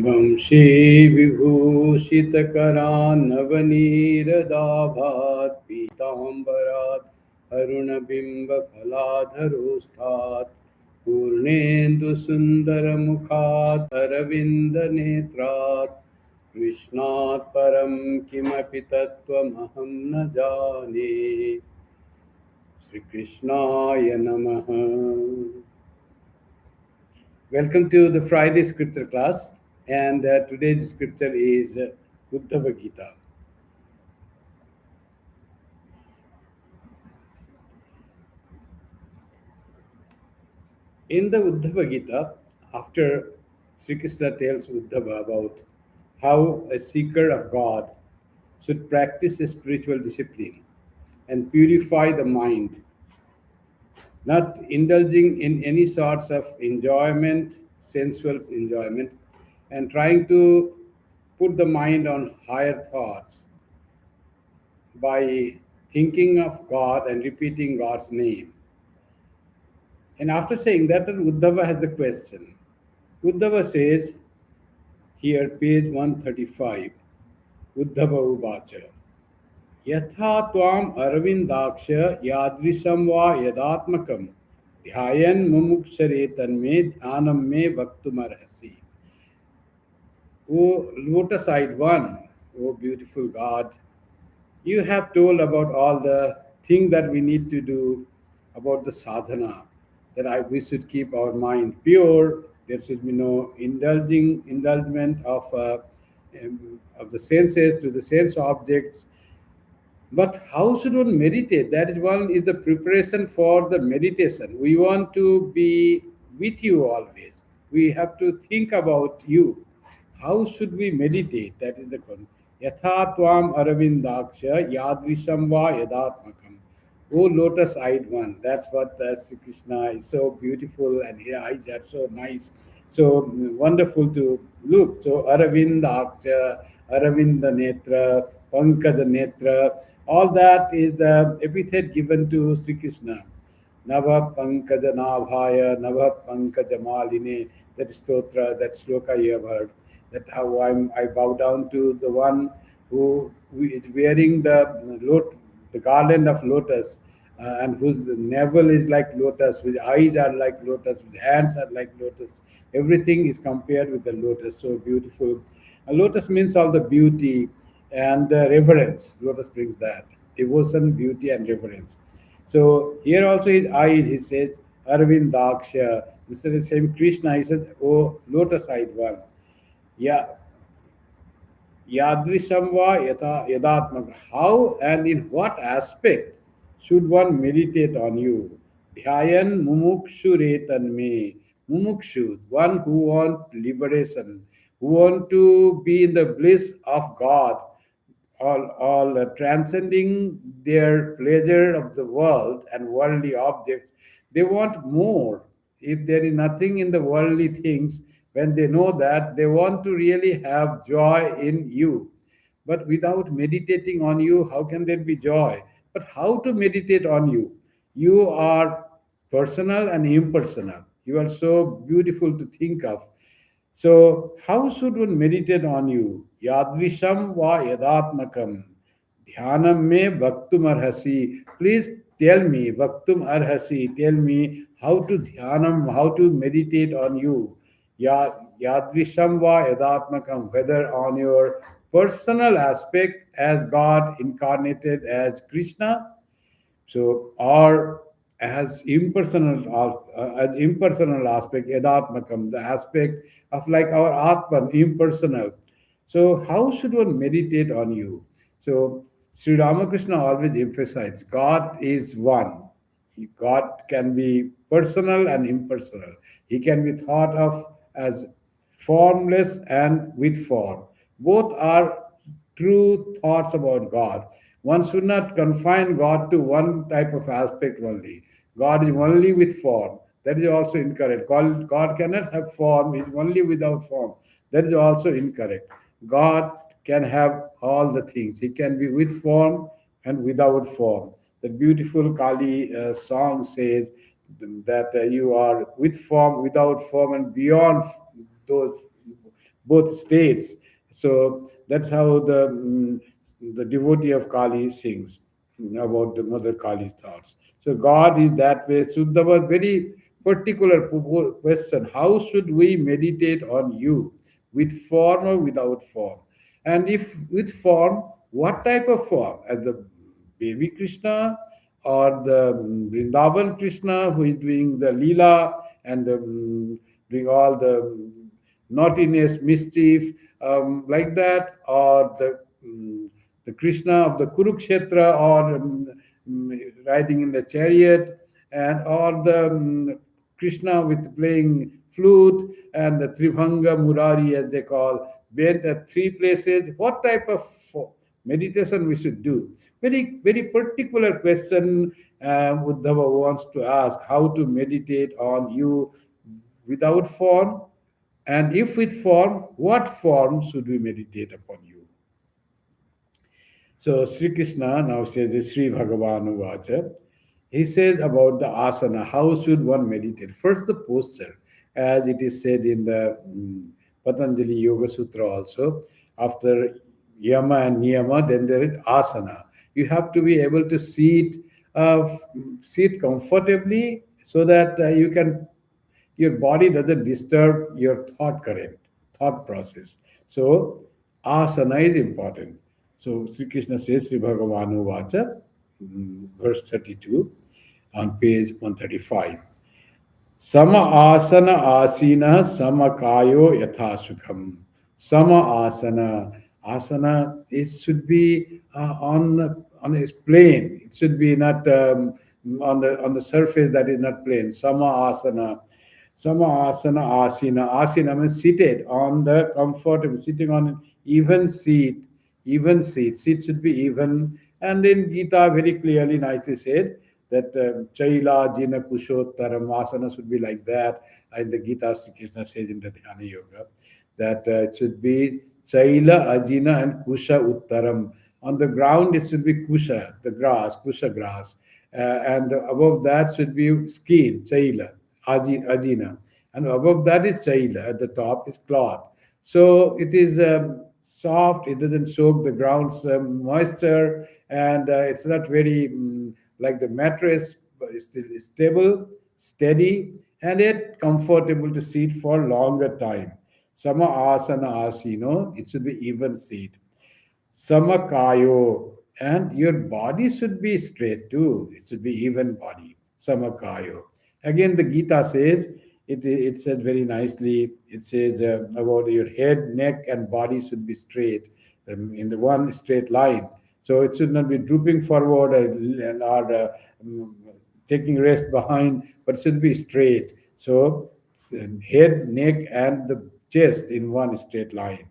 वंशी विभूषितकरान्नवनीरदाभात् पीताम्बरात् अरुणबिम्बफलाधरोष्ठात् पूर्णेन्दुसुन्दरमुखात् अरविन्दनेत्रात् कृष्णात् परं किमपि तत्त्वमहं न जाने. श्रीकृष्णाय नमः. Welcome to the Friday scripture class, and today's scripture is Uddhava Gita. In the Uddhava Gita, after Sri Krishna tells Uddhava about how a seeker of God should practice a spiritual discipline and purify the mind, not indulging in any sorts of enjoyment, sensual enjoyment, and trying to put the mind on higher thoughts by thinking of God and repeating God's name. And after saying that, Uddhava has the question. Uddhava says, here, page 135, Uddhava Uvacha, Yatha Tvam Aravindaksha Yadrisam Va Yadatmakam Dhyayan Mumukshare Me Dhyanam Me Bhaktumarhasi. O lotus eyed one, O beautiful God, you have told about all the things that we need to do about the sadhana, that we should keep our mind pure. There should be no indulgement of the senses to the sense objects. But how should one meditate? That is one is the preparation for the meditation. We want to be with you always. We have to think about you. How should we meditate? That is the question. Yatha tvam aravindaksha yadrisham va yadatmakam. Oh lotus eyed one. That's what Sri Krishna is so beautiful, and his eyes are so nice, so wonderful to look. So Aravindaksha, Aravinda Netra, Pankaja Netra, all that is the epithet given to Sri Krishna. Nava Pankaja Nabhaya, Nava Pankaja Maline, that stotra, that sloka you have heard. That how I bow down to the one who is wearing the garland of lotus, and whose navel is like lotus, whose eyes are like lotus, whose hands are like lotus. Everything is compared with the lotus, so beautiful. Lotus means all the beauty and reverence. Lotus brings that devotion, beauty, and reverence. So here also his eyes, he says, Arvindaksha. This is the same Krishna. He says, oh, lotus-eyed one. Yeah, Yadrishamva yadatmaka. How and in what aspect should one meditate on you? Dhyayan mumukshu retan me. Mumukshu, one who want liberation, who want to be in the bliss of God, all transcending their pleasure of the world and worldly objects. They want more. If there is nothing in the worldly things, when they know that, they want to really have joy in you. But without meditating on you, how can there be joy? But how to meditate on you? You are personal and impersonal. You are so beautiful to think of. So, how should one meditate on you? Yadvisham va yadatmakam. Dhyanam me bhaktum arhasi. Please tell me, bhaktum arhasi, tell me how to dhyanam, how to meditate on you. Yadvisham va yadatmakam, whether on your personal aspect as God incarnated as Krishna, so, or as impersonal aspect, edatmakam, the aspect of like our atman, impersonal. So, how should one meditate on you? So, Sri Ramakrishna always emphasized God is one. God can be personal and impersonal. He can be thought of as formless and with form. Both are true thoughts about God. One should not confine God to one type of aspect only. God is only with form. That is also incorrect. God cannot have form, He is only without form. That is also incorrect. God can have all the things. He can be with form and without form. The beautiful Kali song says that you are with form, without form, and beyond those both states. So that's how the devotee of Kali sings about the Mother Kali's thoughts. So God is that way. So there was very particular question: how should we meditate on you, with form or without form? And if with form, what type of form? As the baby Krishna, or the Vrindavan Krishna who is doing the Leela and doing all the naughtiness, mischief, like that, or the Krishna of the Kurukshetra, or riding in the chariot, and or the Krishna with playing flute, and the Tribhanga Murari, as they call, went at three places. What type of meditation we should do? Very, very particular question Uddhava wants to ask: how to meditate on you without form, and if with form, what form should we meditate upon you? So Sri Krishna now says, Sri Bhagavan Vacha. He says about the asana, how should one meditate? First, the posture, as it is said in the Patanjali Yoga Sutra also. After yama and niyama, then there is asana. You have to be able to sit comfortably, so that your body doesn't disturb your thought process. So asana is important. So Sri Krishna says, Sri Bhagavanu Vacha, verse 32 on page 135. Sama asana asina sama kayo yatha sukham. Sama asana. Asana is should be on its plane. It should be not on the surface that is not plane. Sama asana. Sama asana asina. Asina means seated on the comfortable, sitting on an even seat. Even seat. Seat should be even. And in Gita, very clearly, nicely said that Chaila Jina Kushottaram asana should be like that. In the Gita, Sri Krishna says in the Dhyana Yoga that it should be Chaila, Ajina, and Kusha Uttaram. On the ground, it should be Kusha, the grass, Kusha grass. And above that should be skin, Chaila, Ajina. And above that is Chaila. At the top is cloth. So it is soft, it doesn't soak the ground's moisture, and it's not very like the mattress, but it's still stable, steady, and yet comfortable to sit for longer time. Sama asana asino, it should be even seat. Samakayo, and your body should be straight too. It should be even body. Samakayo. Again, the Gita says, it says very nicely, it says about your head, neck, and body should be straight, in the one straight line. So it should not be drooping forward, or um, taking rest behind, but it should be straight. So head, neck, and the chest in one straight line,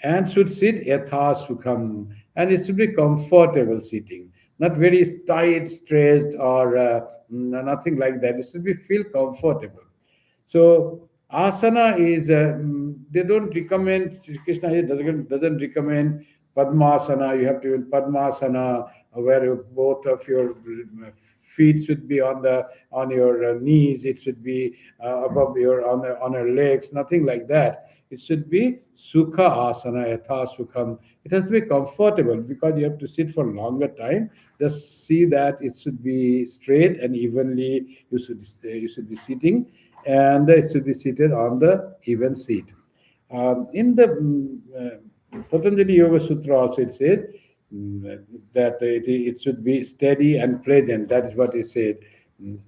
and should sit yatha sukham, and it should be comfortable sitting, not very tight, stressed, or nothing like that. It should be feel comfortable. So asana is they don't recommend. Sri Krishna here doesn't recommend Padmasana. You have to do Padmasana, where both of your feet should be on your knees. It should be above your on your legs. Nothing like that. It should be Sukha Asana, Yatha Sukham. It has to be comfortable, because you have to sit for longer time. Just see that it should be straight and evenly. You should be sitting, and it should be seated on the even seat. In the Patanjali Yoga Sutra also it says that it should be steady and pleasant. That is what it said. Mm,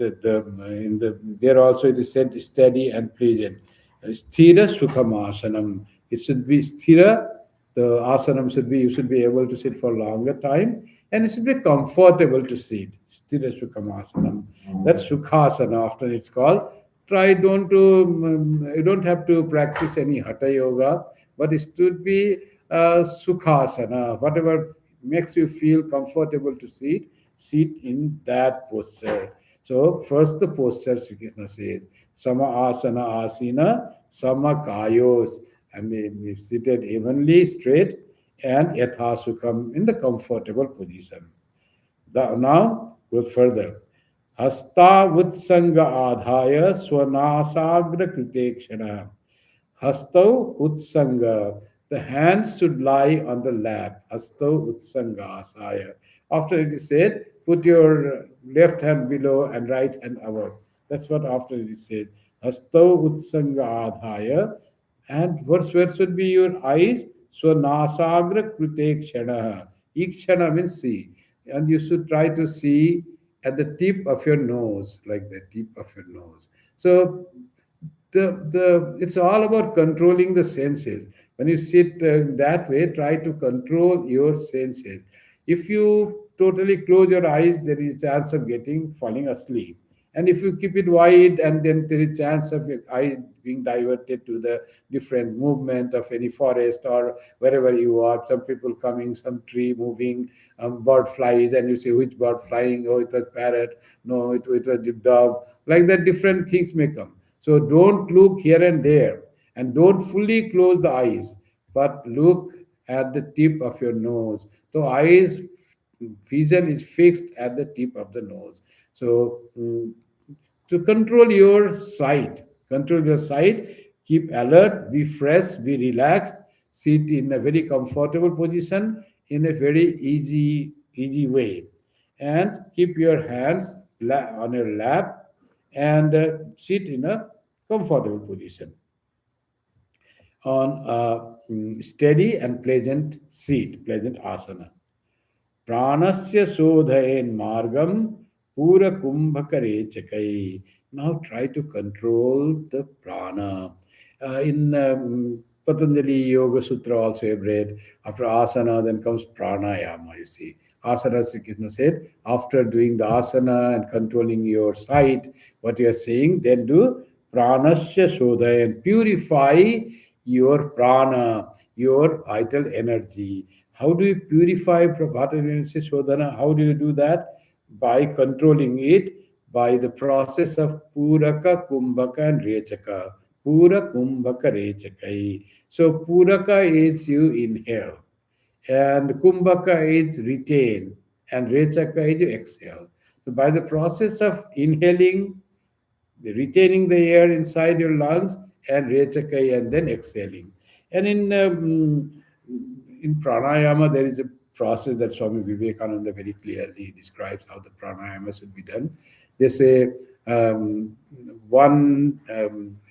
in the there also it is said steady and pleasant. Sthira Sukhamasanam. It should be sthira. The asanam should be, you should be able to sit for longer time, and it should be comfortable to sit. Sthira Sukhamasanam. That's Sukhasana. Often it's called. Try don't to you don't have to practice any hatha yoga, but it should be Sukhasana. Whatever makes you feel comfortable to sit in that posture. So first the posture Sri Krishna says, Sama asana asina, sama kayos, and we seated evenly, straight, and yatha sukham, in the comfortable position. Now go further. Hasta vutsanga adhaya swanasagra kritekshana. Hastau Utsanga. The hands should lie on the lap. Hastau Utsanga Asaya. After it is said, put your left hand below and right hand above. That's what after it is said. Hastau Utsanga Adhaya. And where should be your eyes? So Nasagra Krute Kshana. Ikshana means see. And you should try to see at the tip of your nose, like the tip of your nose. So the it's all about controlling the senses. When you sit that way, try to control your senses. If you totally close your eyes, there is a chance of getting falling asleep. And if you keep it wide, and then there is chance of your eyes being diverted to the different movement of any forest or wherever you are. Some people coming, some tree moving, bird flies, and you say which bird flying? Oh, it was parrot. No, it was the dove. Like that, different things may come. So don't look here and there, and don't fully close the eyes, but look at the tip of your nose. So eyes vision is fixed at the tip of the nose. So to control your sight, keep alert, be fresh, be relaxed, sit in a very comfortable position in a very easy way, and keep your hands on your lap, and sit in a comfortable position on a steady and pleasant seat, pleasant asana. Pranasya sodhayen margam pura kumbhakarechakai. Now try to control the prana. In Patanjali Yoga Sutra also I've read, after asana then comes pranayama, you see. Asana, Sri Krishna said, after doing the asana and controlling your sight, what you are saying, then do pranasya sodhayan, purify your prana, your vital energy. How do you purify vital energy, Shodhana? How do you do that? By controlling it by the process of Puraka, Kumbhaka, and Rechaka. Pura, Kumbhaka, Rechakai. So Puraka is you inhale, and Kumbhaka is retain, and Rechaka is you exhale. So by the process of inhaling, retaining the air inside your lungs, and rechakai, and then exhaling. And in pranayama, there is a process that Swami Vivekananda very clearly describes how the pranayama should be done. They say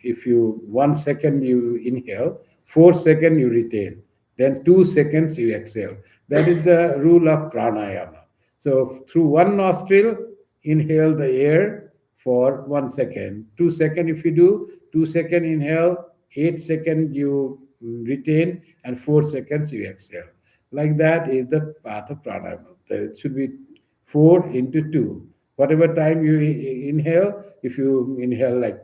if you 1 second you inhale, 4 seconds you retain, then 2 seconds you exhale. That is the rule of pranayama. So through one nostril, inhale the air for 1 second. 2 seconds if you do, 2 second inhale, 8 seconds you retain, and 4 seconds you exhale. Like that is the path of pranayama. It should be 4 into 2. Whatever time you inhale, if you inhale like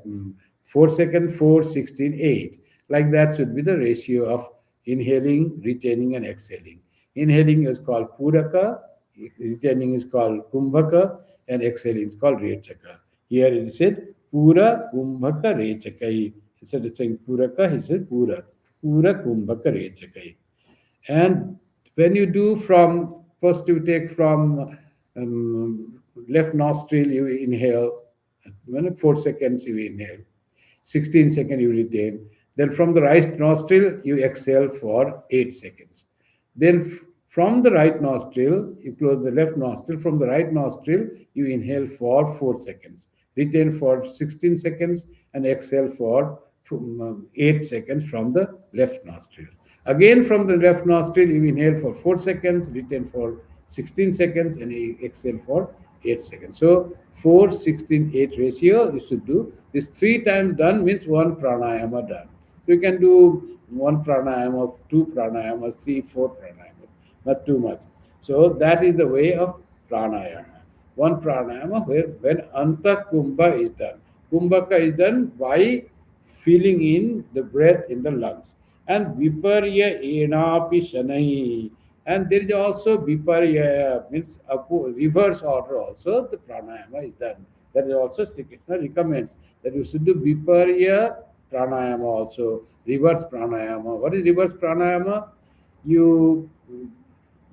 4 seconds, 4, 16, 8. Like that should be the ratio of inhaling, retaining, and exhaling. Inhaling is called Puraka, retaining is called Kumbhaka, and exhaling is called Rechaka. Here it is said Pura Kumbhaka Rechakai. Instead of saying Puraka, he said Pura. Pura Kumbhaka Rechakai. And when you do from, first you take from left nostril, you inhale, 4 seconds you inhale, 16 seconds you retain. Then from the right nostril, you exhale for 8 seconds. Then from the right nostril, you close the left nostril. From the right nostril, you inhale for 4 seconds, retain for 16 seconds, and exhale for 8 seconds from the left nostril. Again, from the left nostril, you inhale for 4 seconds, retain for 16 seconds, and you exhale for 8 seconds. So 4, 16, 8 ratio you should do. This 3 times done means one pranayama done. So you can do one pranayama, two pranayamas, 3, 4 pranayamas, not too much. So that is the way of pranayama. One pranayama where when anta kumbha is done. Kumbhaka is done by filling in the breath in the lungs. And viparya enapi shanai. And there is also viparya, means reverse order also, the pranayama is done. That is also Sri Krishna recommends that you should do viparya pranayama also, reverse pranayama. What is reverse pranayama? You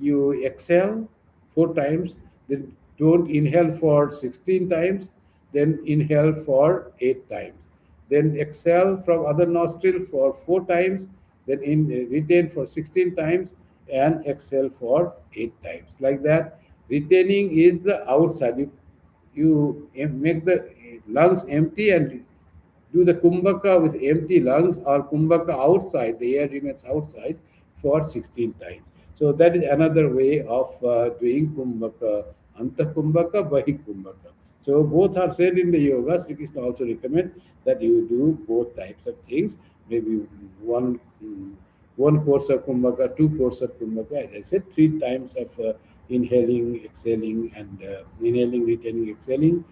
you exhale 4 times, then don't inhale for 16 times, then inhale for 8 times. then exhale from other nostril for 4 times, then retain for 16 times, and exhale for 8 times. Like that, retaining is the outside. You make the lungs empty and do the kumbhaka with empty lungs, or kumbhaka outside, the air remains outside for 16 times. So that is another way of doing kumbhaka, anta kumbhaka, bahi kumbhaka. So both are said in the yoga. Sri Krishna also recommends that you do both types of things. Maybe one one course of kumbhaka, two course of kumbhaka. As I said, 3 times of inhaling, exhaling, and inhaling, retaining, exhaling.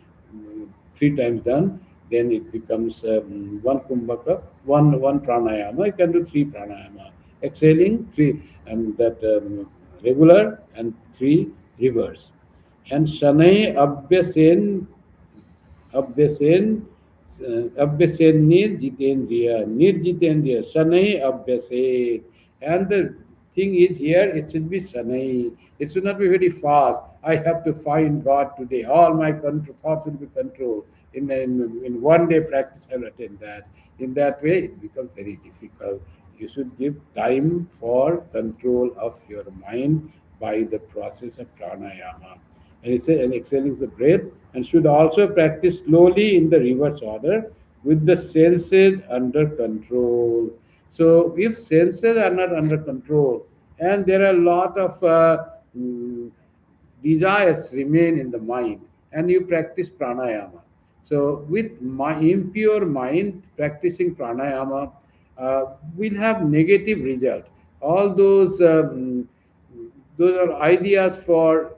3 times done, then it becomes one kumbhaka, one pranayama. You can do 3 pranayama, exhaling three, and that regular, and 3 reverse. And Shanai Abhyasen, Abhyasen Nirjitendriya, Shanai Abhyasen. And the thing is here, it should be Shanai. It should not be very fast. I have to find God today. All my thoughts will be controlled. In one day practice, I will attain that. In that way, it becomes very difficult. You should give time for control of your mind by the process of pranayama. And it says, and exhaling the breath, and should also practice slowly in the reverse order with the senses under control. So, if senses are not under control, and there are a lot of desires remain in the mind, and you practice pranayama. So, with my impure mind practicing pranayama, will have negative result. All those are ideas for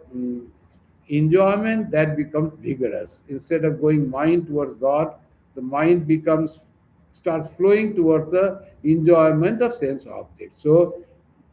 enjoyment that becomes vigorous. Instead of going mind towards God, the mind becomes starts flowing towards the enjoyment of sense objects. So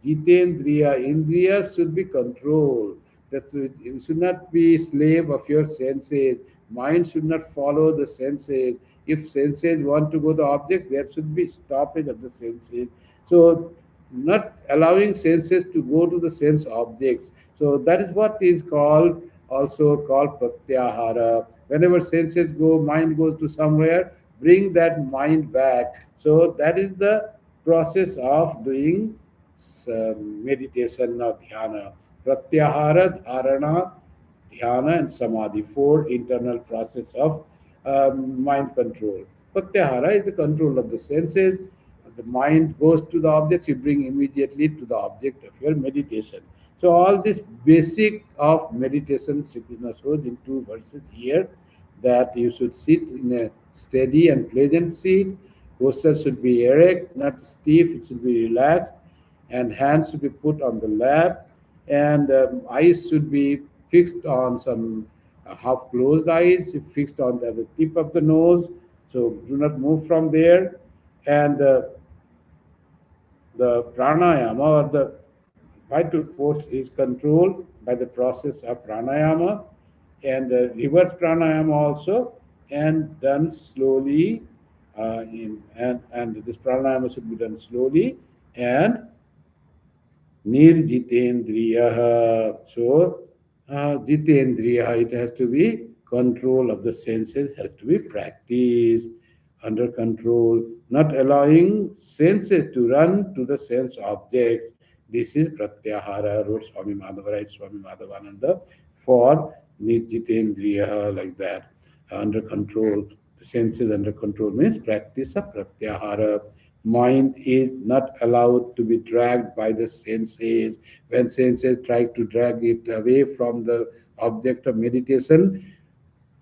Jitendriya, Indriyas should be controlled. You should not be slave of your senses. Mind should not follow the senses. If senses want to go to the object, there should be stoppage of the senses. So not allowing senses to go to the sense objects. So that is what is called also called pratyahara. Whenever senses go, mind goes to somewhere, bring that mind back. So that is the process of doing meditation or dhyana. Pratyahara, dharana, dhyana, and samadhi. Four internal process of mind control. Pratyahara is the control of the senses. The mind goes to the object, you bring immediately to the object of your meditation. So all this basic of meditation, Sri Krishna shows in 2 verses here, that you should sit in a steady and pleasant seat. Posture should be erect, not stiff. It should be relaxed, and hands should be put on the lap, and eyes should be fixed on some half closed eyes, fixed on the tip of the nose. So do not move from there, and the pranayama, or the vital force, is controlled by the process of pranayama, and the reverse pranayama also, and done slowly. And this pranayama should be done slowly and nirjitendriya. So, jitendriya, it has to be control of the senses, has to be practiced under control, not allowing senses to run to the sense objects. This is pratyahara, wrote Swami Madhavaraj, Swami Madhavananda, for nirjitendriya, like that, under control. The senses under control means practice of pratyahara. Mind is not allowed to be dragged by the senses. When senses try to drag it away from the object of meditation,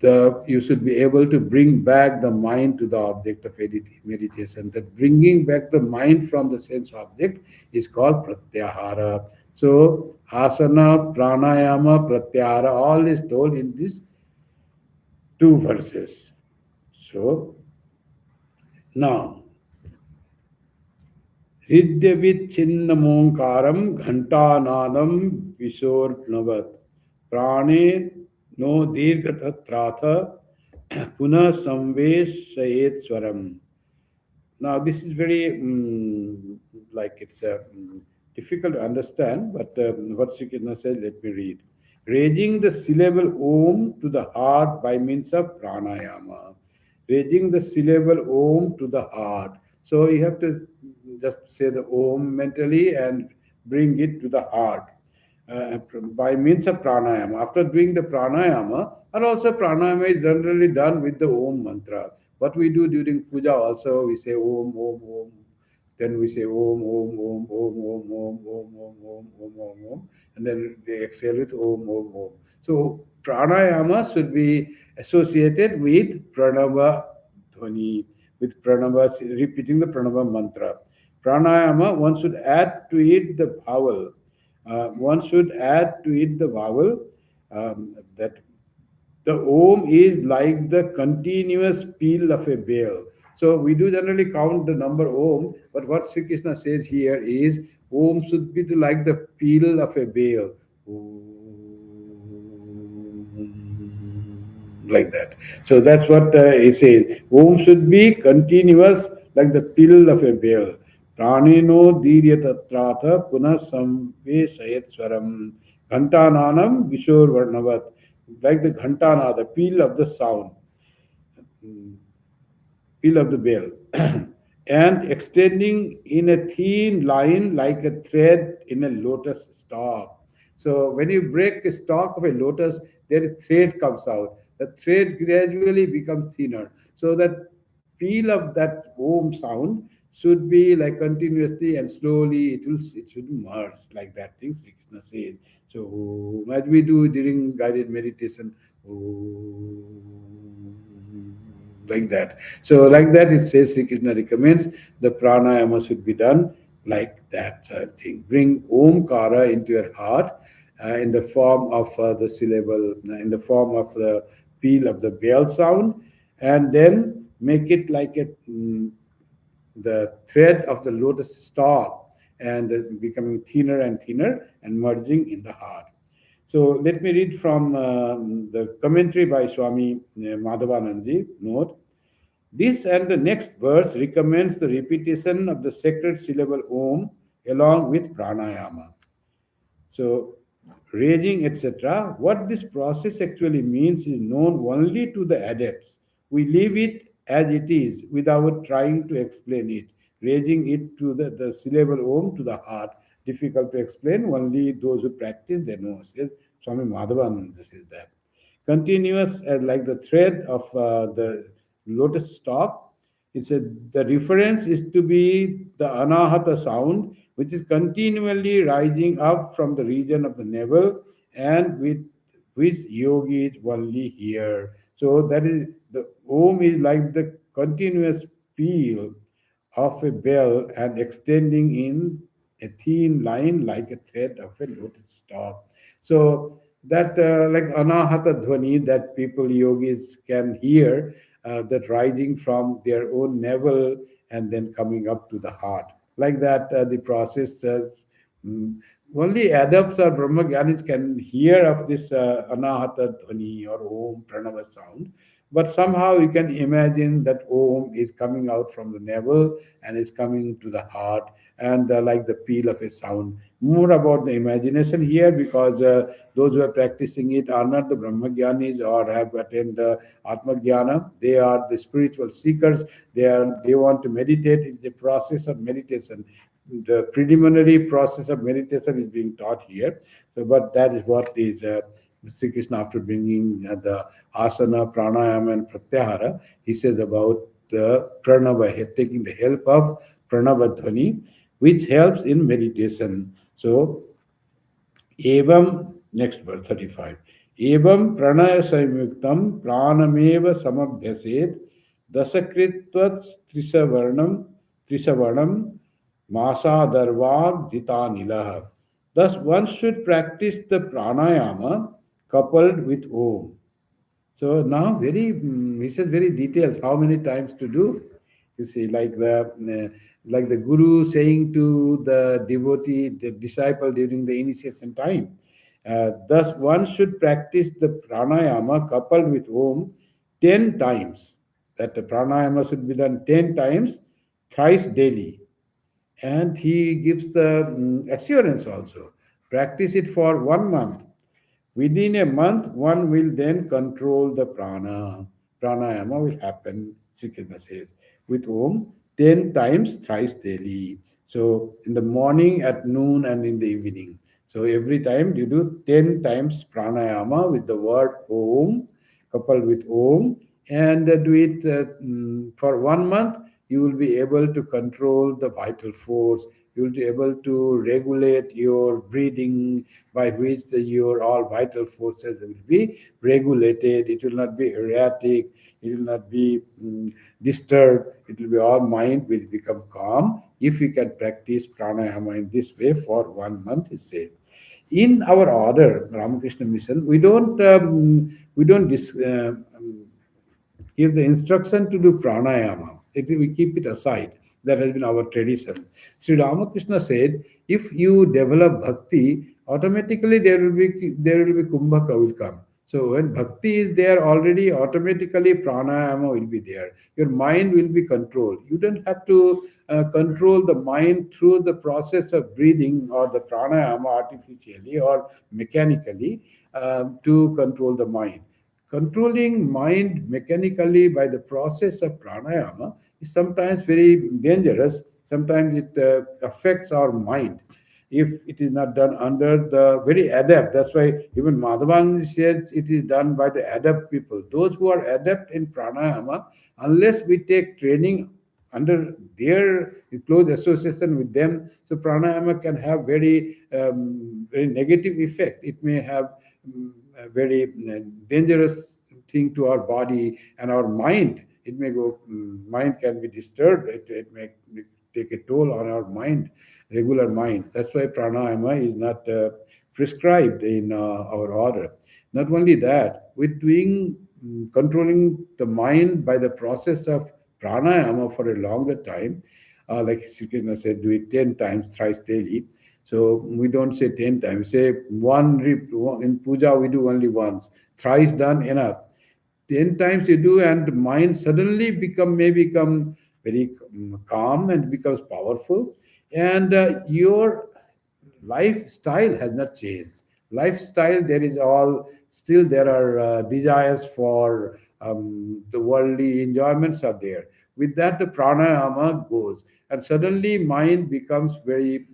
you should be able to bring back the mind to the object of meditation. That bringing back the mind from the sense object is called pratyahara. So asana, pranayama, pratyahara, all is told in these 2 verses. So now, हृद्यविच्छिन्नमोङ्कारं घण्टानादं विशोर्णवत् प्राणे no दीर्घतत्राथ पुनः संवेशयेत् स्वरम्. Now this is very like it's difficult to understand, but what Sri Krishna says, let me read. Raising the syllable Om to the heart by means of pranayama. raising the syllable Om to the heart. So you have to just say the Om mentally and bring it to the heart by means of pranayama. After doing the pranayama, and also pranayama is generally done with the Om mantra. What we do during puja also, we say Om, Om, Om. Then we say Om, Om, Om, Om, Om, Om, Om, Om, Om, Om, Om, Om, and then they exhale with Om, Om, Om. So pranayama should be associated with pranava dhvani, with pranava, repeating the pranava mantra. Pranayama, one should add to it the vowel. One should add to it the vowel that the Om is like the continuous peel of a bell. So we do generally count the number Om, but what Sri Krishna says here is Om should be like the peel of a bell. Like that. So that's what he says. Om should be continuous like the pill of a bell. Pranino diryatatrata punah samveshayat swaram. Ghantananam vishor varnavat. Like the ghantana, the peal of the sound, peal of the bell. And extending in a thin line like a thread in a lotus stalk. So when you break a stalk of a lotus, there is thread comes out. The thread gradually becomes thinner. So that peel of that Om sound should be like continuously and slowly it should merge like that thing Sri Krishna says. So as we do during guided meditation, like that. So like that it says Sri Krishna recommends the pranayama should be done like that thing. Bring Omkara into your heart in the form of the syllable, in the form of the peal of the bell sound, and then make it like the thread of the lotus stalk and becoming thinner and thinner and merging in the heart. So let me read from the commentary by Swami Madhavanandji. Note, this and the next verse recommends the repetition of the sacred syllable Om along with pranayama. So, raging, etc. What this process actually means is known only to the adepts. We leave it as it is without trying to explain it, raising it to the syllable Om to the heart. Difficult to explain, only those who practice they know. Says Swami Madhavananda says that. Continuous like the thread of the lotus stalk. It said the reference is to be the anahata sound, which is continually rising up from the region of the navel and with which yogis only hear. So that is the Om is like the continuous peal of a bell and extending in a thin line like a thread of a lotus stalk. So that like anahata dhvani that people yogis can hear, that rising from their own navel and then coming up to the heart. Like that, the process. Mm, Only adepts or Brahmagyanis can hear of this anahata dhvani or Om pranava sound, but somehow you can imagine that Om is coming out from the navel and is coming to the heart and like the peal of a sound. More about the imagination here because those who are practicing it are not the Brahmagyanis or have attained Atmagyana. They are the spiritual seekers. They want to meditate. It's the process of meditation. The preliminary process of meditation is being taught here. So, but that is what is Sri Krishna after bringing the asana, pranayama, and pratyahara. He says about the pranava, taking the help of pranava dhvani, which helps in meditation. So, evam, next verse 35. Evam pranaya samyuktam pranameva samabhyaset dasakritvat trisavarnam masadarvag jitanilah. Thus, one should practice the pranayama coupled with Om. So now, he says very details how many times to do. You see, like the guru saying to the devotee, the disciple during the initiation time. Thus, one should practice the pranayama coupled with Om 10 times. That the pranayama should be done 10 times, thrice daily. And he gives the assurance also. Practice it for 1 month. Within a month, one will then control the prana. pranayama will happen, Sri Krishna says, with Om 10 times thrice daily. So in the morning, at noon, and in the evening. So every time you do 10 times pranayama with the word Om, coupled with Om, and do it for 1 month. You will be able to control the vital force. You will be able to regulate your breathing, by which your all vital forces will be regulated. It will not be erratic. It will not be disturbed. It will be all mind will become calm if we can practice pranayama in this way for 1 month. It says in our order, Ramakrishna Mission, we don't give the instruction to do pranayama. We keep it aside. That has been our tradition. Sri Ramakrishna said, if you develop bhakti, automatically there will be kumbhaka will come. So when bhakti is there already, automatically pranayama will be there. Your mind will be controlled. You don't have to control the mind through the process of breathing or the pranayama artificially or mechanically to control the mind. Controlling mind mechanically by the process of pranayama is sometimes very dangerous. Sometimes it affects our mind if it is not done under the very adept. That's why even Madhavan says it is done by the adept people. Those who are adept in pranayama, unless we take training under their close association with them, so pranayama can have very negative effect. It may have a very dangerous thing to our body and our mind. It may go, mind can be disturbed. It may take a toll on our mind, regular mind. That's why pranayama is not prescribed in our order. Not only that, with doing controlling the mind by the process of pranayama for a longer time, like Sri Krishna said, do it 10 times thrice daily. So we don't say 10 times. Say in puja we do only once. Thrice done enough. 10 times you do, and the mind suddenly become very calm and becomes powerful, and your lifestyle has not changed. Lifestyle, there is all still there are desires for the worldly enjoyments are there. With that, the pranayama goes, and suddenly mind becomes very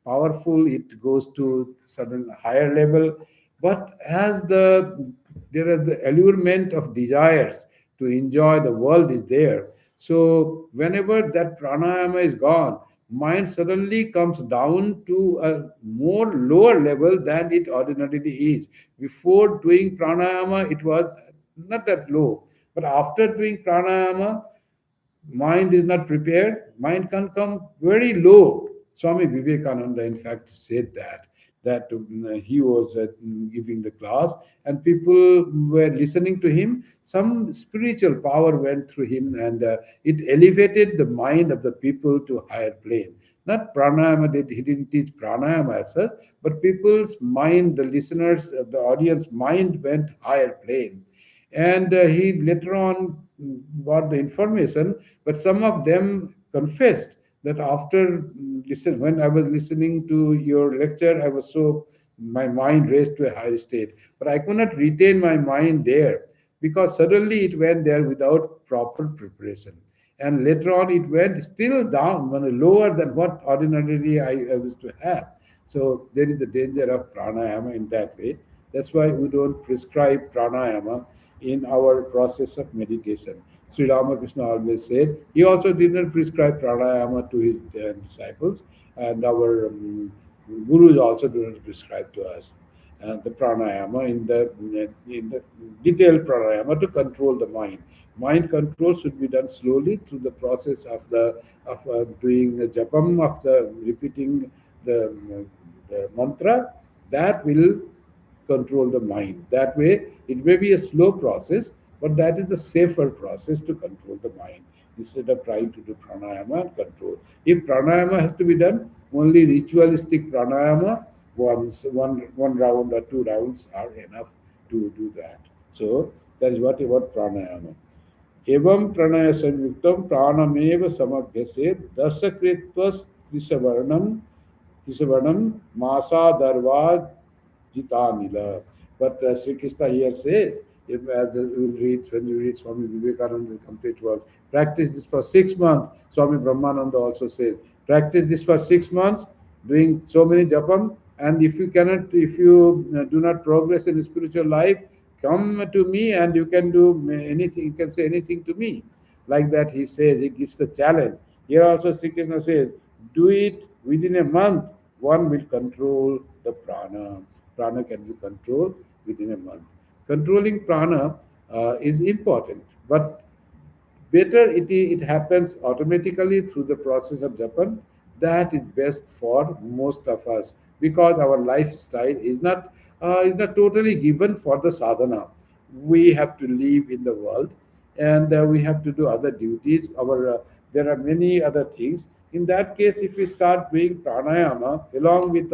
powerful. It goes to sudden higher level. But as there is the allurement of desires to enjoy the world is there, so whenever that pranayama is gone, mind suddenly comes down to a more lower level than it ordinarily is. Before doing pranayama, it was not that low. But after doing pranayama, mind is not prepared, mind can come very low. Swami Vivekananda, in fact, said that he was giving the class and people were listening to him. Some spiritual power went through him, and it elevated the mind of the people to higher plane. Not pranayama, he didn't teach pranayama as such, but people's mind, the listeners, the audience mind went higher plane. And he later on got the information, but some of them confessed that after when I was listening to your lecture, I was so my mind raised to a higher state, but I could not retain my mind there because suddenly it went there without proper preparation, and later on it went still down, lower than what ordinarily I was to have. So there is the danger of pranayama in that way. That's why we don't prescribe pranayama in our process of meditation. Sri Ramakrishna always said he also did not prescribe pranayama to his disciples, and our gurus also do not prescribe to us the pranayama in the detailed pranayama to control the mind. Mind control should be done slowly through the process of doing the japam, of the repeating the mantra. That will control the mind. That way, it may be a slow process, but that is the safer process to control the mind instead of trying to do pranayama and control. If pranayama has to be done, only ritualistic pranayama, one round or 2 rounds are enough to do that. So that is what about pranayama. एवं Pranay संयुक्तम प्राणमेव समभ्यसे दशकृत्व त्रिसवर्णम masa darva jitanila. But Sri Krishna here says If, as you read, when you read Swami Vivekananda's complete works, practice this for 6 months. Swami Brahmananda also says, practice this for 6 months, doing so many japam. And if you cannot, if you do not progress in spiritual life, come to me and you can do anything. You can say anything to me. Like that, he says, he gives the challenge. Here also, Sri Krishna says, do it within a month. One will control the prana. Prana can be controlled within a month. Controlling prana is important, but better it happens automatically through the process of japan. That is best for most of us because our lifestyle is not totally given for the sadhana. We have to live in the world, and we have to do other duties. There are many other things. In that case, if we start doing pranayama along with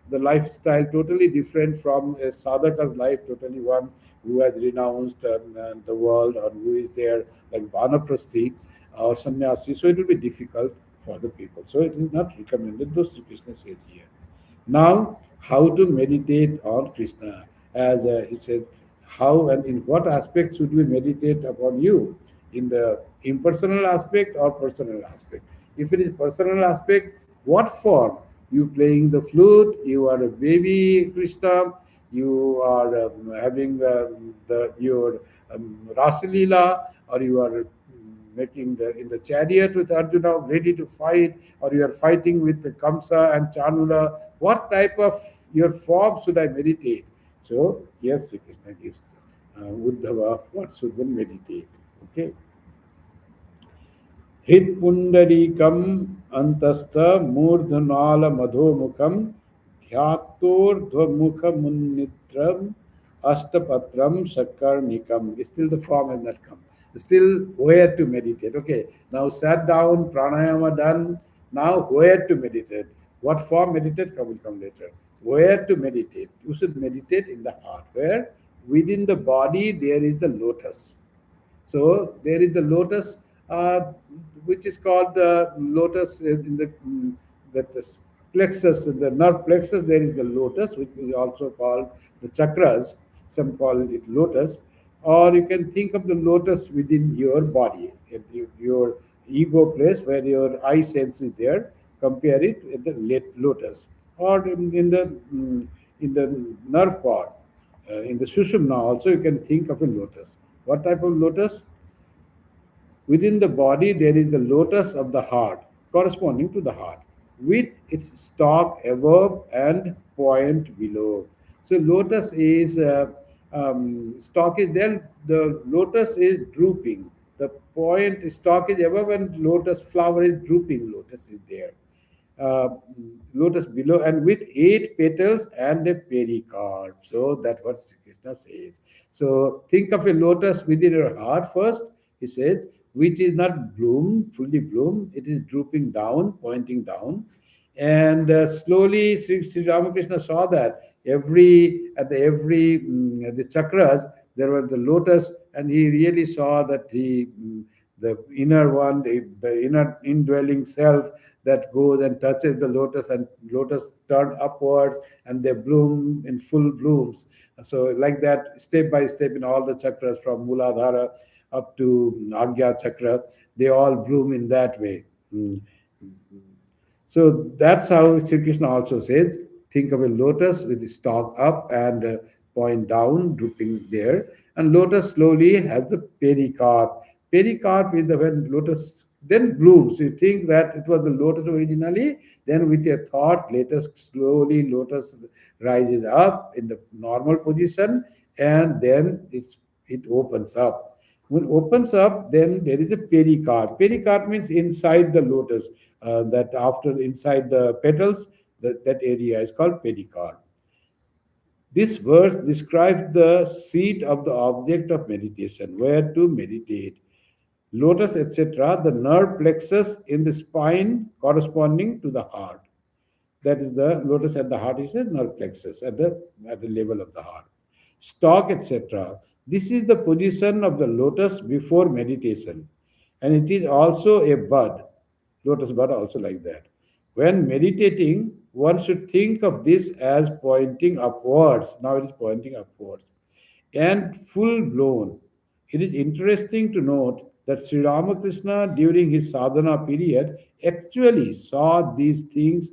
the lifestyle totally different from a sadhaka's life, totally one who has renounced the world, or who is there like vanaprasthi or sannyasi, so it will be difficult for the people. So it is not recommended. Those Sri Krishna says here. Now, how to meditate on Krishna? As he says, how and in what aspect should we meditate upon you? In the impersonal aspect or personal aspect? If it is personal aspect, what form? You playing the flute, you are a baby Krishna, you are having your Rasalila, or you are making in the chariot with Arjuna, ready to fight, or you are fighting with the Kamsa and Chanula. What type of your form should I meditate? So here Sri Krishna gives Uddhava what should one meditate. Okay. हृत्पुण्डरीकम् अन्तस्थ मूर्धनालमधोमुखं ध्यातोर्ध्वमुखमुन्नित्रम् अष्टपत्रं सकर्णिकम्. Still the form has not come. Still where to meditate. Okay, now sat down, pranayama done. Now where to meditate? What form meditate will come later. Where to meditate? You should meditate in the heart. Where? Within the body there is the lotus. So there is the lotus, uh, which is called the lotus in the that is plexus, in the nerve plexus. There is the lotus, which is also called the chakras. Some call it lotus, or you can think of the lotus within your body, at your ego place where your eye sense is there. Compare it with the lotus, or in the nerve cord, in the sushumna also you can think of a lotus. What type of lotus? Within the body, there is the lotus of the heart, corresponding to the heart, with its stalk above and point below. So, lotus is stalk is there. The lotus is drooping. The point stalk is above, and lotus flower is drooping. Lotus is there. uh, Lotus below, and with 8 petals and a pericarp. So that's what Sri Krishna says. So think of a lotus within your heart first, he says, which is not bloom, fully bloom, it is drooping down, pointing down. And slowly Sri Ramakrishna saw that the chakras, there were the lotus, and he really saw that the inner one, the inner indwelling self that goes and touches the lotus, and lotus turn upwards and they bloom in full blooms. So like that, step by step, in all the chakras from Muladhara up to Agya chakra, they all bloom in that way. Mm. So that's how Sri Krishna also says, think of a lotus with the stalk up and point down, drooping there. And lotus slowly has the pericarp. Pericarp is the when lotus then blooms. You think that it was the lotus originally, then with a thought, slowly lotus rises up in the normal position, and then it opens up. When it opens up, then there is a pericarp. Pericarp means inside the lotus, that after inside the petals, that area is called pericarp. This verse describes the seat of the object of meditation, where to meditate. Lotus, etc., the nerve plexus in the spine corresponding to the heart. That is the lotus at the heart is the nerve plexus at the level of the heart. Stalk, etc. This is the position of the lotus before meditation, and it is also a bud. Lotus bud also like that. When meditating, one should think of this as pointing upwards. Now it is pointing upwards. and full blown. It is interesting to note that Sri Ramakrishna during his sadhana period actually saw these things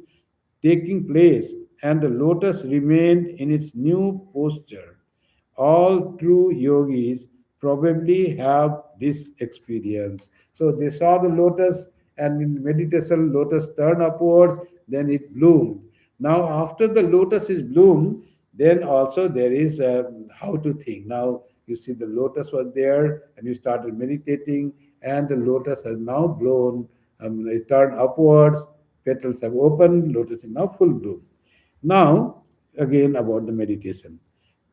taking place and the lotus remained in its new posture. All true yogis probably have this experience. So they saw the lotus, and in meditation, lotus turned upwards, then it bloomed. Now, after the lotus is bloomed, then also there is how to think. Now, you see the lotus was there, and you started meditating, and the lotus has now blown, it turned upwards, petals have opened, lotus is now full bloom. Now, again about the meditation.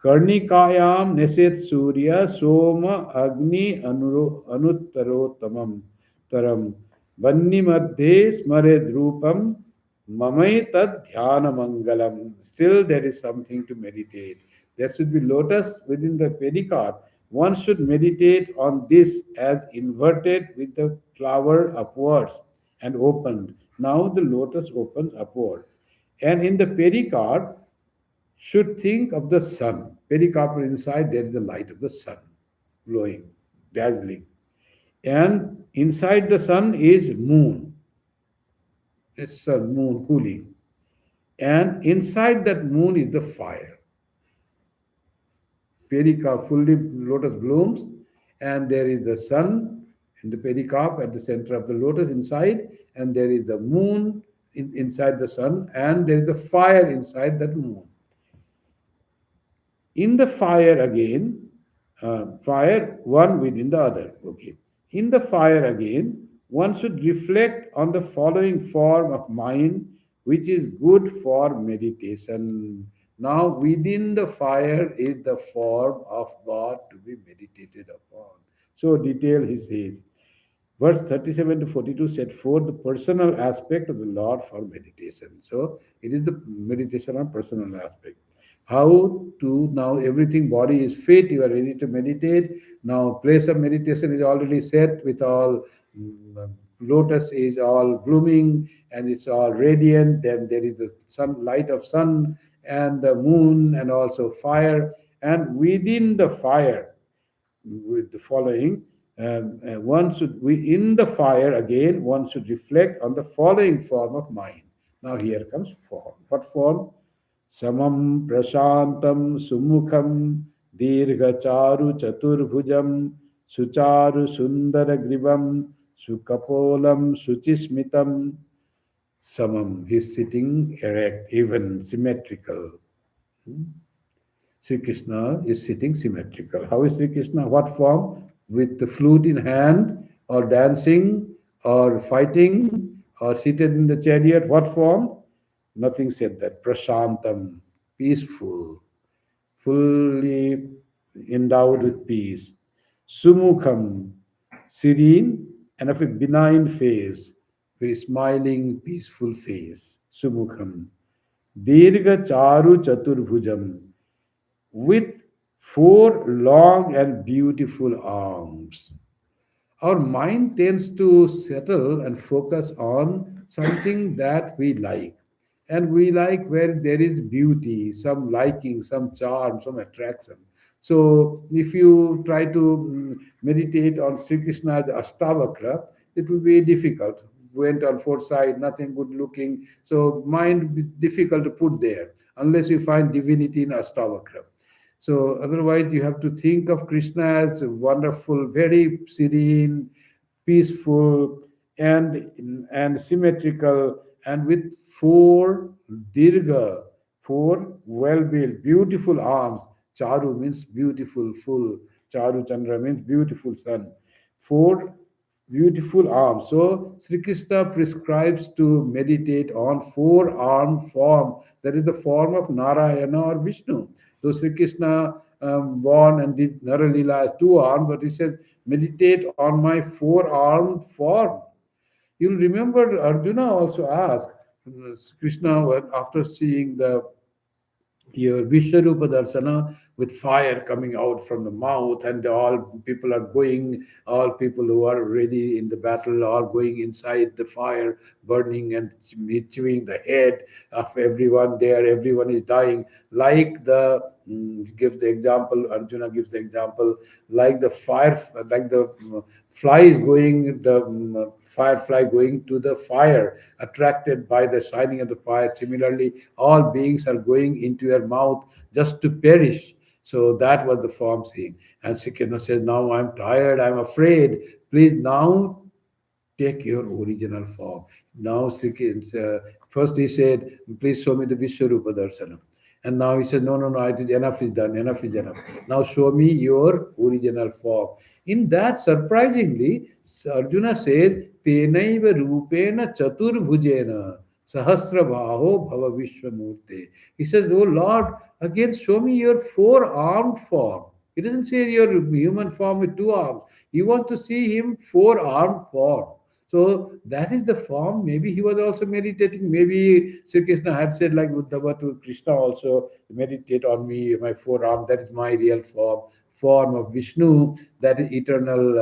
Karnikayam neset surya soma agni anuttarottamam taram vanni madhe smared rupam mamai tad dhyana mangalam. Still there is something to meditate. There should be lotus within the pedicard. One should meditate on this as inverted with the flower upwards and opened. Now the lotus opens upward. And in the pericard, should think of the sun. Pericarpal inside, there is the light of the sun glowing, dazzling. And inside the sun is moon. It's a moon cooling. And inside that moon is the fire. Pericarp fully lotus blooms, and there is the sun in the pericarp at the center of the lotus inside, and there is the moon inside the sun, and there is the fire inside that moon. In the fire again, fire one within the other. Okay. In the fire again, one should reflect on the following form of mind, which is good for meditation. Now, within the fire is the form of God to be meditated upon. So, detail he says. Verse 37 to 42 set forth the personal aspect of the Lord for meditation. So, it is the meditation on personal aspect. How to now everything body is fit, you are ready to meditate. Now, place of meditation is already set with all lotus is all blooming and it's all radiant. Then there is the sun, light of sun and the moon and also fire. And within the fire, with the following one should we in the fire again one should reflect on the following form of mind. Now here comes form. What form? Samam prashantam sumukham dirghacharu chaturbhujam sucharu sundara grivam sukapolam suchismitam. Samam, he's sitting erect, even symmetrical. Sri Krishna is sitting symmetrical. How is Sri Krishna? What form? With the flute in hand, or dancing, or fighting, or seated in the chariot. What form? Nothing said that. Prashantam, peaceful, fully endowed with peace. Sumukham, serene and of a benign face, very smiling, peaceful face. Sumukham. Dirgha charu chaturbhujam, with four long and beautiful arms. Our mind tends to settle and focus on something that we like. And we like where there is beauty, some liking, some charm, some attraction. So if you try to meditate on Sri Krishna the Astavakra, it will be difficult. Went on fourth side, nothing good looking. So mind be difficult to put there unless you find divinity in Astavakra. So otherwise, you have to think of Krishna as wonderful, very serene, peaceful, and symmetrical, and with four dirga, four well-built, beautiful arms. Charu means beautiful, full. Charu Chandra means beautiful sun. Four beautiful arms. So Sri Krishna prescribes to meditate on four-armed form. That is the form of Narayana or Vishnu. So Sri Krishna born and did Naralila as two armed, but he said, meditate on my four-armed form. You'll remember Arjuna also asked Krishna after seeing the your Vishwarupa Darsana, with fire coming out from the mouth, and all people are going, all people who are ready in the battle are going inside the fire, burning and chewing the head of everyone there. Everyone is dying. Like the gives the example, Arjuna gives the example, like the fire, like the fly is going, the firefly going to the fire, attracted by the shining of the fire. Similarly, all beings are going into your mouth just to perish. So that was the form seeing. And Sri Krishna says, now I'm tired, I'm afraid. Please now take your original form. Now, first he said, please show me the Vishwarupa Darsana. And now he said, no, no, no, it is enough is done, enough is enough. Now show me your original form. In that, surprisingly, Arjuna says, Tenaiva Rupena Chaturbhujena Sahasra Baho Bhava Vishwamurte. He says, oh Lord, again show me your four-armed form. He doesn't say your human form with two arms. He wants to see him four-armed form. So that is the form. Maybe he was also meditating. Maybe Sri Krishna had said, like Uddhava to Krishna also, meditate on me, my forearm, that is my real form. Form of Vishnu, that is eternal,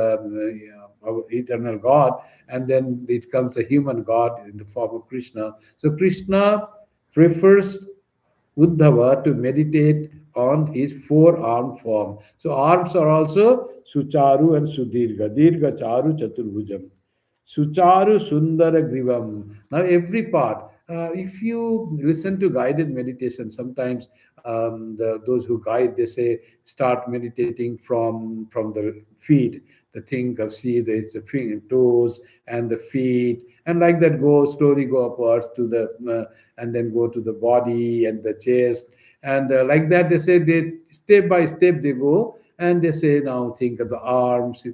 our eternal God. And then it comes a human God in the form of Krishna. So Krishna prefers Uddhava to meditate on his four-armed form. So arms are also Sucharu and Sudirga. Dirga Charu Chaturbhujam. Sucharu Sundara Grivam. Now, every part, if you listen to guided meditation, sometimes those who guide, they say, start meditating from the feet. The thing of see, there's the toes and the feet, and like that go slowly go upwards to the, and then go to the body and the chest. And like that, they say, they step by step they go, and they say, now think of the arms,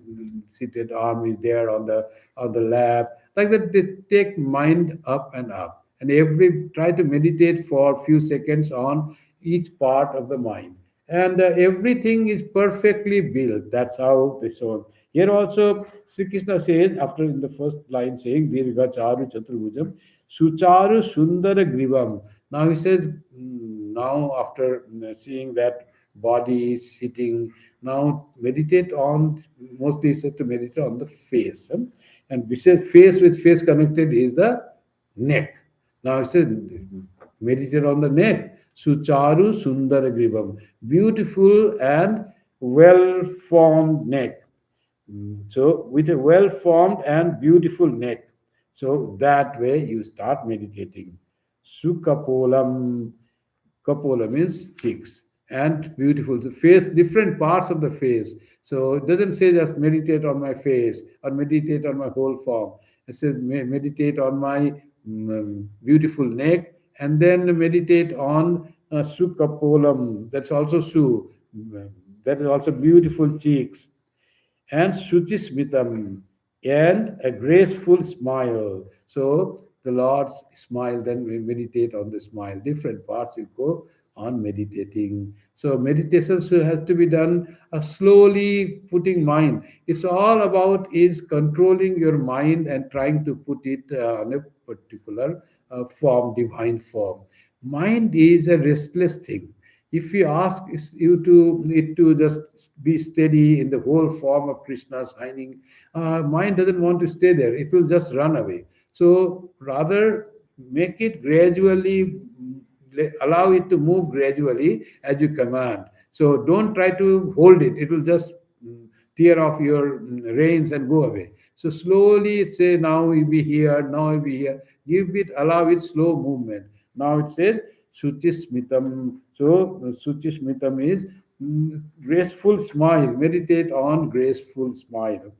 seated arm is there on the lap. Like that, they take mind up and up. And every try to meditate for a few seconds on each part of the mind. And everything is perfectly built. That's how they show. Here also, Sri Krishna says, after in the first line saying, Dirga Charu Chaturbhujam, Sucharu Sundara Grivam. Now he says, now after seeing that body is sitting, now meditate on, mostly said to meditate on the face. And we say face with face connected is the neck. Now it says meditate on the neck. Sucharu Sundara Grivam. Beautiful and well formed neck. So with a well formed and beautiful neck. So that way you start meditating. Sukapolam. Kapola means cheeks. And beautiful. The face, different parts of the face. So it doesn't say just meditate on my face or meditate on my whole form. It says meditate on my beautiful neck, and then meditate on Sukapolam. That's also Su. That is also beautiful cheeks, and Shuchismitam, and a graceful smile. So the Lord's smile, then we meditate on the smile. Different parts you go on meditating. So meditation has to be done slowly, putting mind. It's all about is controlling your mind and trying to put it on a particular form, divine form. Mind is a restless thing. If you ask you to it to just be steady in the whole form of Krishna shining, mind doesn't want to stay there. It will just run away. So rather make it gradually, allow it to move gradually as you command. So don't try to hold it. It will just tear off your reins and go away. So slowly say, now we be here, now we be here. Give it, allow it slow movement. Now it says Suchismitam. So Suchismitam is graceful smile. Meditate on graceful smile.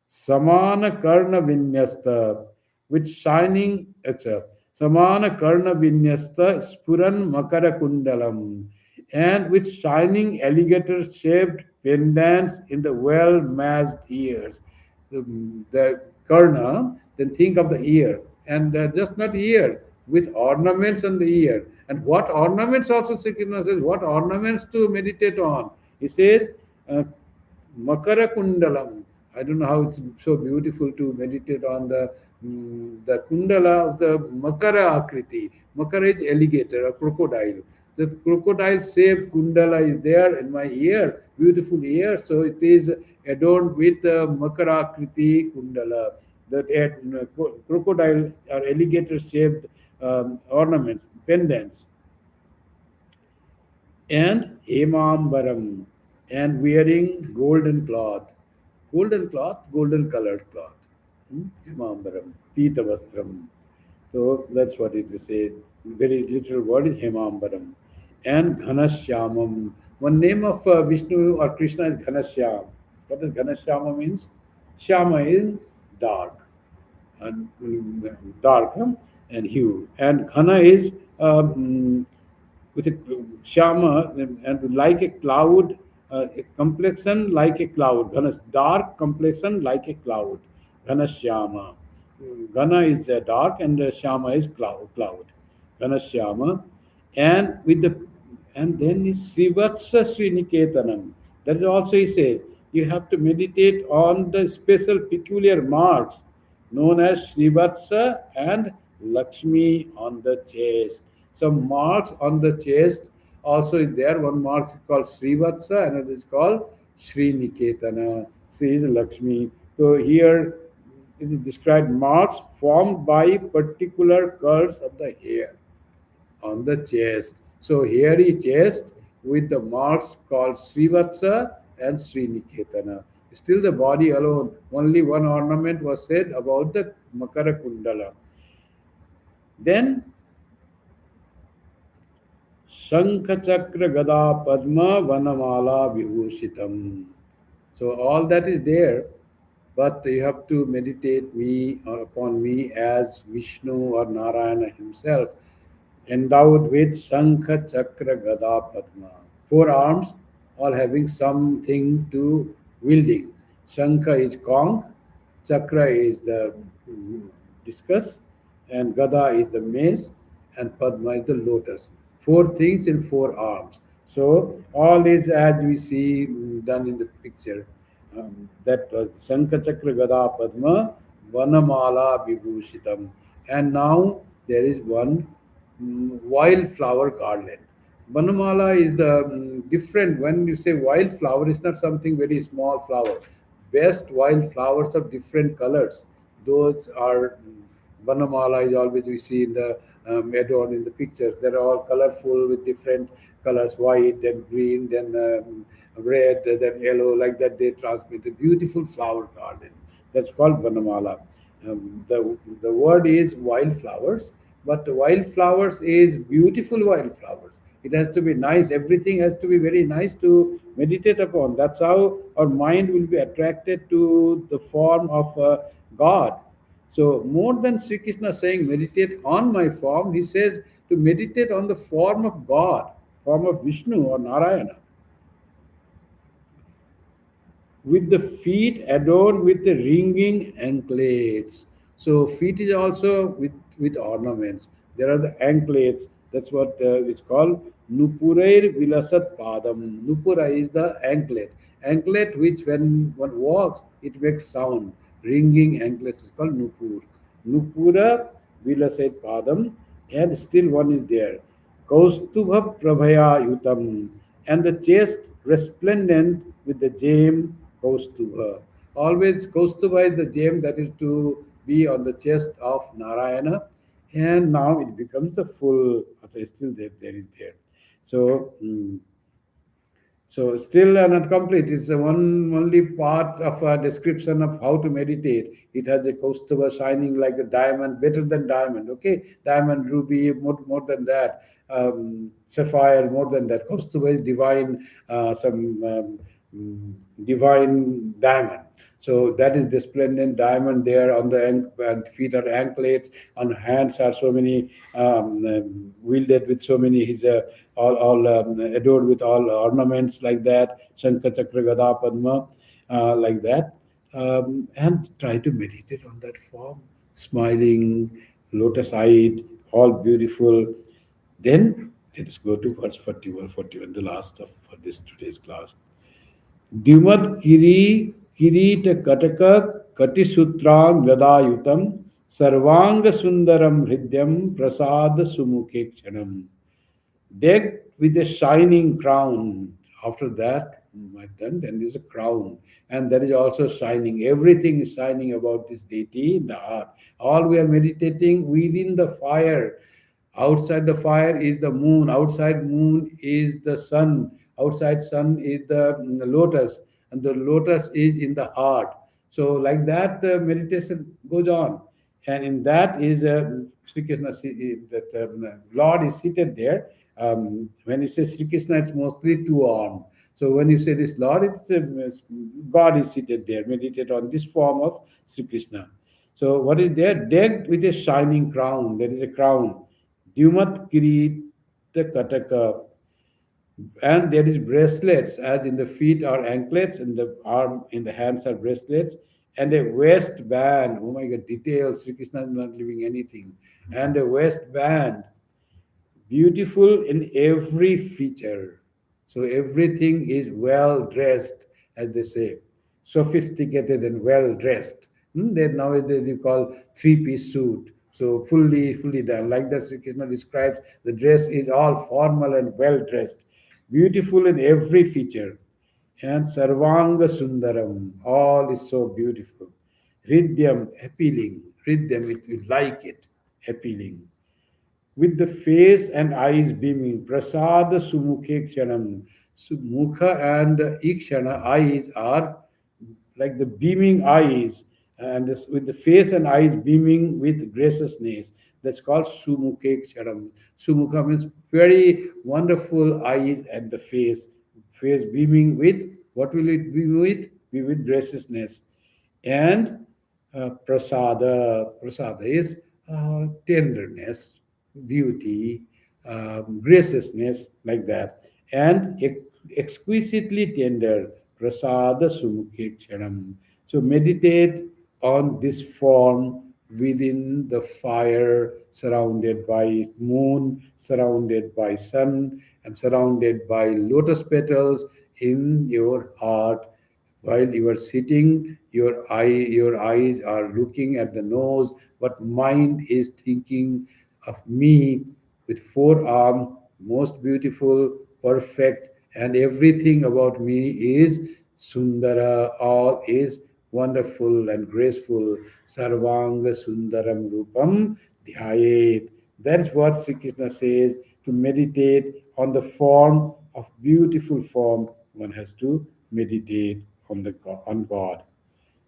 Samana Karna Vinyasta, with shining, etc. Samana Karna Vinyasta Spuran Makara Kundalam, and with shining alligator shaped pendants in the well matched ears. The Karna, then think of the ear, and just not ear, with ornaments on the ear. And what ornaments also Sri Krishna says, what ornaments to meditate on? He says, uh, Makara Kundalam. I don't know how it's so beautiful to meditate on the kundala of the Makara Akriti. Makara is alligator, a crocodile. The crocodile shaped kundala is there in my ear, beautiful ear. So it is adorned with Makarakriti kundala, that crocodile or alligator shaped ornaments, pendants, and hemambaram, and wearing golden colored cloth. Hemambaram, Pitavastram. So that's what it is said. Very literal word is Hemambaram. And Ghanashyamam. One name of Vishnu or Krishna is Ghanashyam. What does Ghanashyama means? Shyama is dark, and dark and hue. And Ghana is with a shama and like a cloud, a complexion like a cloud. Ghana is dark complexion like a cloud. Ghana Shyama. Ghana is dark and Shama is cloud. Ghana Shyama. And with the and then is Srivatsa Sriniketanam. That is also he says you have to meditate on the special peculiar marks known as Srivatsa and Lakshmi on the chest. Some marks on the chest also is there. One mark is called Srivatsa, another is called Sriniketana. Sri is Lakshmi. So here it is described marks formed by particular curls of the hair on the chest. So hairy chest with the marks called Srivatsa and Sriniketana. Still the body alone. Only one ornament was said about the Makara Kundala. Then Shankha Chakra Gada Padma Vanamala Vibhushitam. So all that is there, but you have to meditate me or upon me as Vishnu or Narayana himself, endowed with Shankha Chakra Gada Padma. Four arms, all having something to wielding. Shankha is conch, Chakra is the discus, and Gada is the mace, and Padma is the lotus. Four things in four arms. So all is as we see done in the picture. That was Shankha Chakra Gada Padma Vanamala Vibhushitam. And now there is one wildflower garland. Vanamala is the different. When you say wildflower, it's not something very small flower. Best wildflowers of different colors. Those are Vanamala is always we see in the adorned in the pictures. They're all colorful with different colors, white and green, then red, then yellow, like that. They transmit a beautiful flower garden. That's called Vanamala. The word is wildflowers, but wildflowers is beautiful wildflowers. It has to be nice. Everything has to be very nice to meditate upon. That's how our mind will be attracted to the form of God. So more than Sri Krishna saying meditate on my form, he says to meditate on the form of God, form of Vishnu or Narayana, with the feet adorned with the ringing anklets. So feet is also with ornaments. There are the anklets. That's what it's called. Nupurair vilasat padam. Nupura is the anklet. Anklet which when one walks, it makes sound. Ringing anklets is called nupur. Nupura vilasat padam. And still one is there. Kaustubha Prabhaya Yutam, and the chest resplendent with the gem Kaustubha. Always Kaustubha is the gem that is to be on the chest of Narayana, and now it becomes the full. So still there is there. So so still not complete. It's a one only part of a description of how to meditate. It has a kaustubha shining like a diamond, better than diamond. Okay, diamond, ruby, more than that. Sapphire, more than that. Kaustubha is divine, some divine diamond. So that is the splendid diamond there on the and feet are anklets, on hands are so many wielded with so many his all adorned with all ornaments like that, Shankha Chakra Gada Padma, like that, and try to meditate on that form, smiling, lotus-eyed, all beautiful. Then let's go to verse 41, the last of for this today's class. Dimad Kirita Kataka Katisutrang Gadayutam Sarvanga Sundaram Hridyam Prasada Sumukhe Kshanam. decked with a shining crown. After that, then there is a crown, and that is also shining. Everything is shining about this deity in the heart. All we are meditating within the fire. Outside the fire is the moon. Outside moon is the sun. Outside sun is the lotus, and the lotus is in the heart. So like that, the meditation goes on, and in that is Sri Krishna. That Lord is seated there. When you say Sri Krishna, it's mostly two armed. So when you say this Lord, it's God is seated there. Meditate on this form of Sri Krishna. So what is there? Decked with a shining crown. There is a crown. Dyumat Kirita Kataka. And there is bracelets, as in the feet are anklets, in the arm, in the hands are bracelets, and a waistband. Oh my God, details. Sri Krishna is not leaving anything. And a waistband, beautiful in every feature. So everything is well dressed, as they say, sophisticated and well dressed. Then nowadays they call three-piece suit. So fully done. Like that, Sri Krishna describes, the dress is all formal and well dressed, beautiful in every feature. And Sarvanga Sundaram, all is so beautiful. Hridyam, appealing. Hridyam, it will like it, appealing, with the face and eyes beaming. Prasada sumukhe kshanam. So mukha and ikshana, eyes, are like the beaming eyes, and this, with the face and eyes beaming with graciousness. That's called sumukhe kshanam. Sumukha means very wonderful eyes and the face beaming with, what will it be with? Be with graciousness. And prasada is tenderness, beauty, graciousness, like that. And exquisitely tender, prasada sumukhe kshanam. So meditate on this form within the fire, surrounded by moon, surrounded by sun, and surrounded by lotus petals in your heart. While you are sitting, your eyes are looking at the nose, but mind is thinking of me with forearm, most beautiful, perfect, and everything about me is Sundara, all is wonderful and graceful. Sarvanga Sundaram Rupam Dhyayet. That's what Sri Krishna says. To meditate on the form of beautiful form, one has to meditate on God.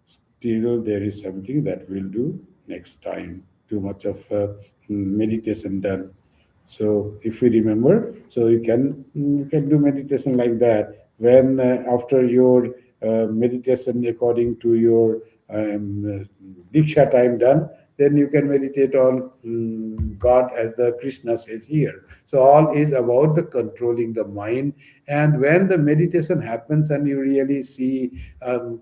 Still, there is something that we'll do next time. Too much of meditation done. So if you remember, so you can do meditation like that. When after your meditation according to your diksha time done, then you can meditate on God, as the Krishna says here. So all is about the controlling the mind. And when the meditation happens and you really see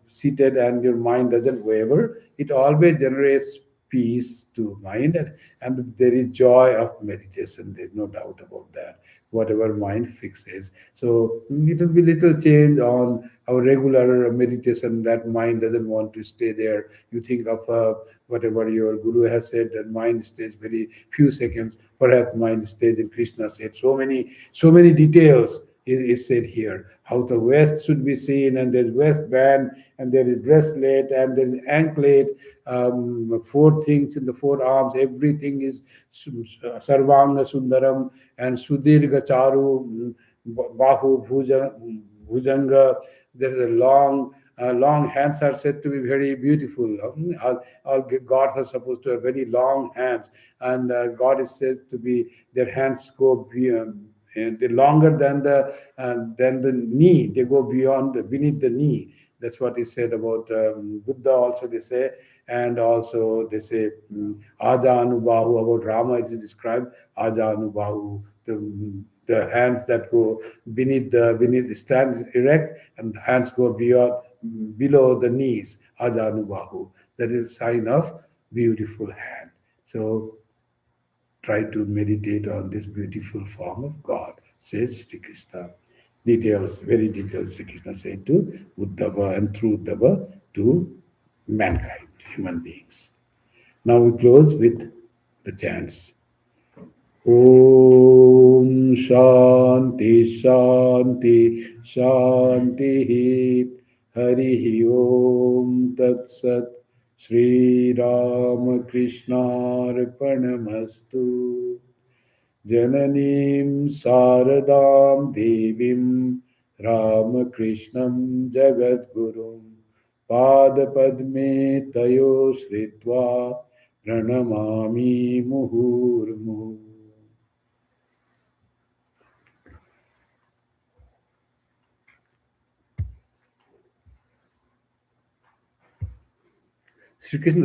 seated and your mind doesn't waver, it always generates peace to mind, and there is joy of meditation. There's no doubt about that, whatever mind fixes. So it will be little change on our regular meditation, that mind doesn't want to stay there. You think of whatever your guru has said, and mind stays very few seconds. Perhaps mind stays in Krishna said. So many details is said here. How the waist should be seen, and there's waistband, and there is bracelet, and there's anklet, four things in the forearms. Everything is Sarvanga Sundaram, and Sudirga Charu, Bahu Bhujanga. There is a long hands are said to be very beautiful. All gods are supposed to have very long hands, and God is said to be, their hands go beyond, and they're longer than the knee. They go beneath the knee. That's what is said about Buddha. Also they say, and also they say Aja Anubahu. About Rama it is described Aja Anubahu. The hands that go beneath, stand erect, and hands go beyond, below the knees. Aja Anubahu. That is a sign of beautiful hand. So try to meditate on this beautiful form of God, says Sri Krishna. Details, very detailed, Sri Krishna said to Uddhava, and through Uddhava to mankind, human beings. Now we close with the chants. Om शांति शांति शांति हरि ओम तत्सत श्री रामकृष्णार्पणमस्तु जननीं शारदां देवीं रामकृष्णं जगद्गुरुं पादपद्मे तयो श्रित्वा प्रणमामि मुहुर्मुहुः Shri Krishna